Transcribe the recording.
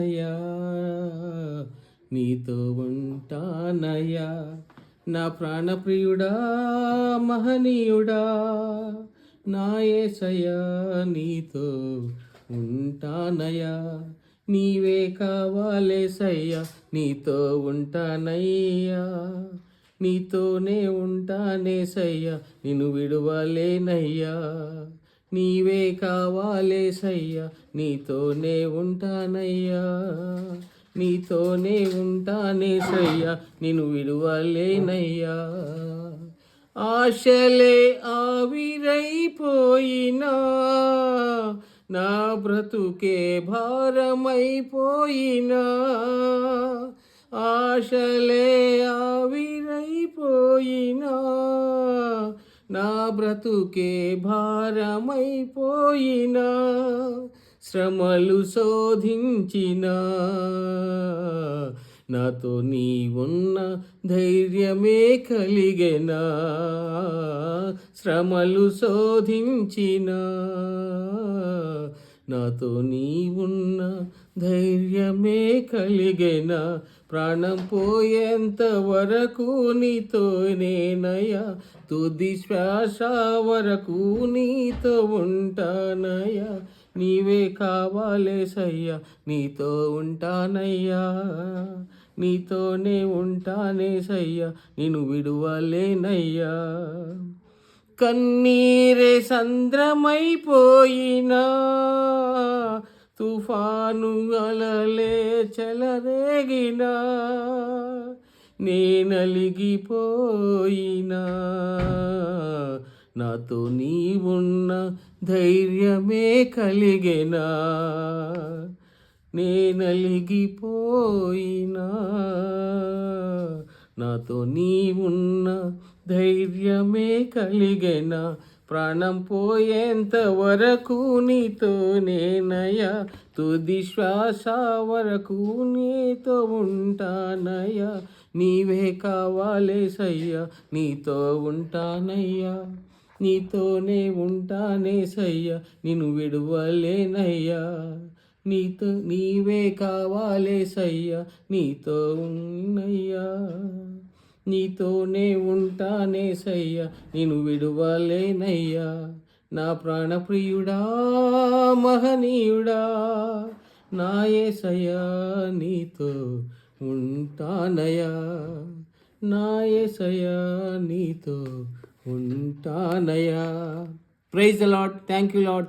అయ్యా నీతో ఉంటానయ్యా, నా ప్రాణప్రియుడా మహనీయుడా, నా యేసయ్యా నీతో ఉంటానయ్యా, నీవే కావాలేసయ్యా, నీతో ఉంటానయ్యా, నీతోనే ఉంటానేసయ్యా, నిన్ను విడువలేనయ్యా, నీవే కావాలేసయ్యా, నీతోనే ఉంటానయ్యా, నీతోనే ఉంటానేసయ్యా, నిన్ను విడువలేనయ్యా. ఆశలే ఆవిరైపోయినా, నా బ్రతుకే భారమైపోయినా, ఆశలే ఆవిరైపోయినా, నా బ్రతుకే భారమైపోయినా, శ్రమలు శోధించిన నాతో నీవున్న ధైర్యమే కలిగెనా, శ్రమలు శోధించిన నాతో నీవున్న ధైర్యమే కలిగెనా, ప్రాణం పోయేంత వరకు నీతోనేనయ్యా, తుది శ్వాస వరకు నీతో ఉంటానయ్యా, నీవే కావాలేసయ్యా, నీతో ఉంటానయ్యా, నీతోనే ఉంటానేసయ్యా, నిన్ను విడువలేనయ్యా. కన్నీరే సంద్రమైపోయినా, తుఫాను అలలే చెలరేగినా, నేనలిగిపోయినా, నాతో నీవున్న ధైర్యమే కలిగెనా, నేనలిగిపోయినా, నాతో నీవున్న ధైర్యమే కలిగెనా, ప్రాణం పోయేంత వరకు నీతోనేనయ్యా, తుది శ్వాస వరకు నీతో ఉంటానయ్యా, నీవే కావాలేసయ్యా, నీతో ఉంటానయ్యా, నీతోనే ఉంటానేసయ్యా, నిన్ను విడువలేనయ్యా, నీవే కావాలేసయ్యా, నీతో ఉన్నయ్యా, నీతోనే ఉంటానేసయ్యా, నిన్ను విడువలేనయ్యా, నా ప్రాణప్రియుడా మహనీయుడా, నా యేసయ్యా నీతో ఉంటానయ్యా, నా యేసయ్యా నీతో ఉంటానయ్యా. Praise the lord. Thank you lord.